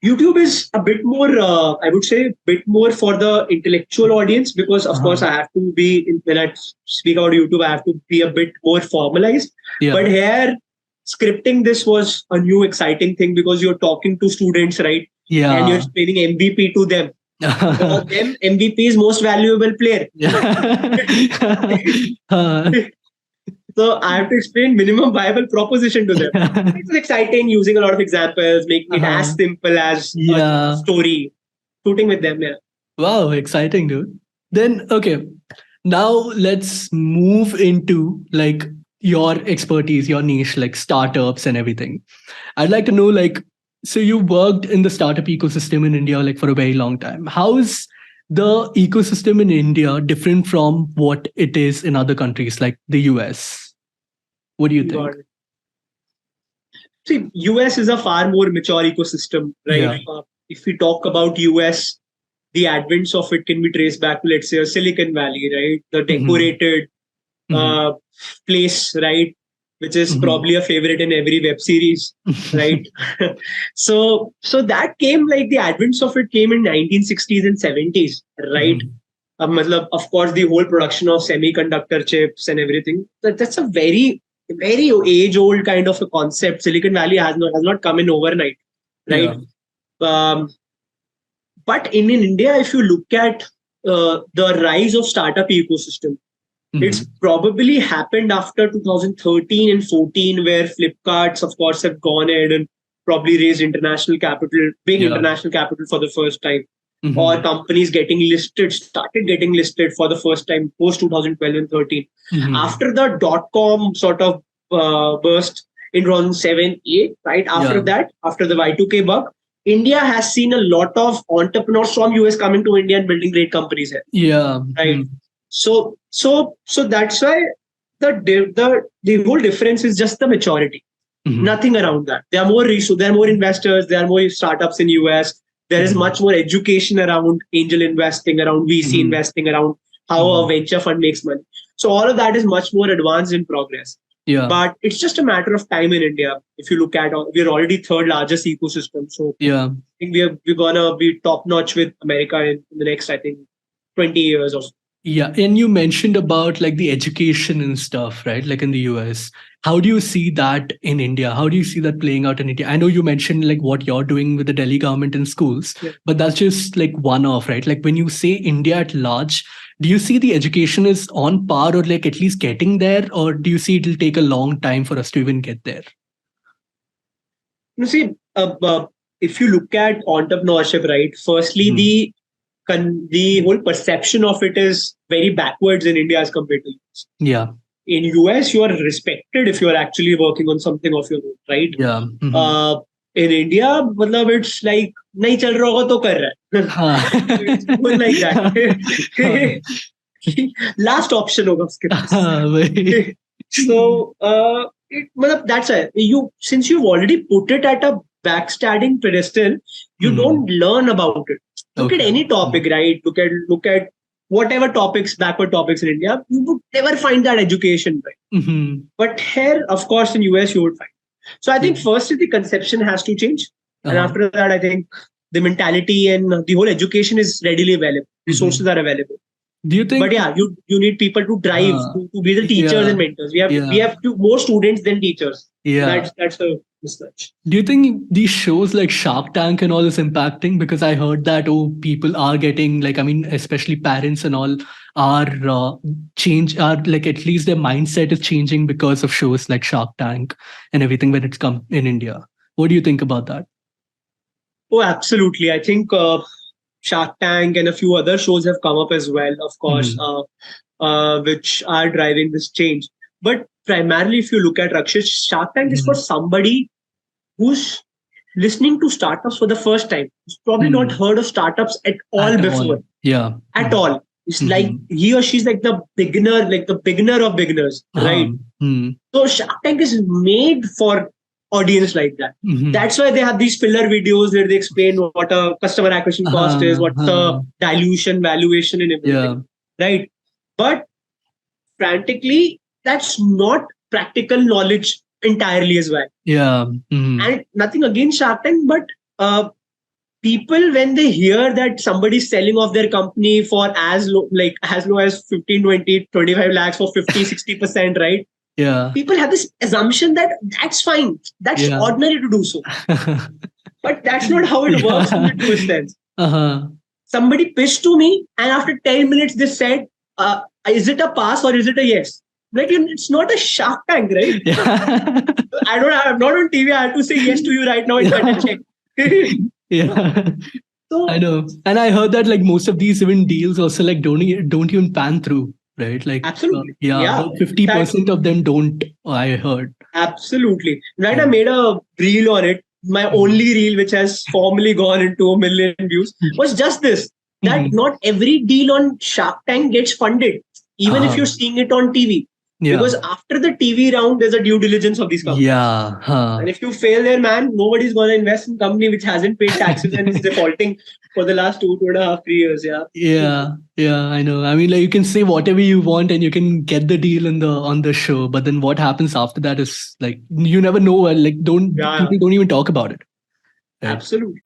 YouTube is a bit more, I would say, bit more for the intellectual audience because, of course, I have to be, when I speak about YouTube, I have to be a bit more formalized. Yeah. But here, scripting this was a new exciting thing because you're talking to students, right? Yeah. And you're explaining MVP to them. For them, MVP is most valuable player. So I have to explain minimum viable proposition to them. It was exciting using a lot of examples, making it as simple as a story, shooting with them. Yeah. Wow, exciting, dude. Then, okay, now let's move into like your expertise, your niche, like startups and everything. I'd like to know, like, so you worked in the startup ecosystem in India like for a very long time. How is the ecosystem in India different from what it is in other countries like the US? What do you think? See, US is a far more mature ecosystem, right? Yeah. If we talk about US, the advent of it can be traced back to, let's say, a Silicon Valley, right? The decorated place, right? Which is probably a favorite in every web series, right? So that came, like the advent of it came in 1960s and 70s, right? Of course, the whole production of semiconductor chips and everything. That's a very age-old kind of a concept. Silicon Valley has not come in overnight, right? Yeah. But in India, if you look at the rise of startup ecosystem, it's probably happened after 2013 and 14, where Flipkarts, of course, have gone ahead and probably raised international capital, international capital for the first time. Or companies started getting listed for the first time post 2012 and 13. After the dot-com sort of burst in 2007, 8, right? After that, after the Y2K bug, India has seen a lot of entrepreneurs from US coming to India and building great companies here. Yeah. Right. So that's why the whole difference is just the maturity. Nothing around that. There are more there are more investors, there are more startups in US. There is much more education around angel investing, around VC investing, around how a venture fund makes money. So all of that is much more advanced in progress. Yeah. But it's just a matter of time in India. If you look at, we're already third largest ecosystem. So yeah, I think we're gonna be top notch with America in the next, I think, 20 years or so. Yeah. And you mentioned about like the education and stuff, right? Like in the US. How do you see that in India? How do you see that playing out in India? I know you mentioned like what you're doing with the Delhi government in schools, but that's just like one off, right? Like when you say India at large, do you see the education is on par or like at least getting there? Or do you see it'll take a long time for us to even get there? You see, if you look at entrepreneurship, right? Firstly, the whole perception of it is very backwards in India as compared to US. Yeah. In US, you are respected if you are actually working on something of your own, right? Yeah. In India, it's like, nahi chal raha hoga to kar raha hai. It's more like that. Last option hoga uske paas. So, that's it. Since you've already put it at a backstanding pedestal, you don't learn about it. Look at any topic, right? Look at whatever backward topics in India, you would never find that education, right? But here, of course, in US, you would find. So I think firstly, the conception has to change. And after that, I think the mentality and the whole education is readily available. Resources are available. Do you think? But yeah, you need people to drive, to be the teachers and mentors. We have more students than teachers. Yeah. That's a mismatch. Do you think these shows like Shark Tank and all is impacting? Because I heard that, people are getting like, I mean, especially parents and all are like at least their mindset is changing because of shows like Shark Tank and everything when it's come in India. What do you think about that? Oh, absolutely. I think Shark Tank and a few other shows have come up as well, of course, which are driving this change. But primarily, if you look at Rakshit, Shark Tank is for somebody who's listening to startups for the first time. Who's probably not heard of startups at all before. Yeah. At all. It's like he or she's like the beginner of beginners, right? So Shark Tank is made for audience like that. That's why they have these filler videos where they explain what a customer acquisition cost is, what's the dilution, valuation, and everything. Right? But frantically, that's not practical knowledge entirely as well. Yeah. And nothing against Shark Tank, but people, when they hear that somebody's selling off their company for as low as 15, 20, 25 lakhs for 50, 60%, right? Yeah. People have this assumption that that's fine. That's ordinary to do so. But that's not how it works in the truest sense. Somebody pitched to me, and after 10 minutes, they said, is it a pass or is it a yes? Like, it's not a Shark Tank, right? I'm not on TV. I have to say yes to you right now and cut a check. Yeah. So, I know. And I heard that like most of these even deals also like don't even pan through, right? Like, absolutely. 50% of them don't, I heard. Absolutely. Right. I made a reel on it. My only reel, which has formally gone into 1 million views, was just this, that not every deal on Shark Tank gets funded, even if you're seeing it on TV. Because after the TV round, there's a due diligence of these companies. And if you fail there, man, nobody's going to invest in a company which hasn't paid taxes and is defaulting for the last 2.5, 3 years. Yeah, I know. I mean, like, you can say whatever you want and you can get the deal on the show, but then what happens after that is like you never know. Like, people don't even talk about it. Right? Absolutely.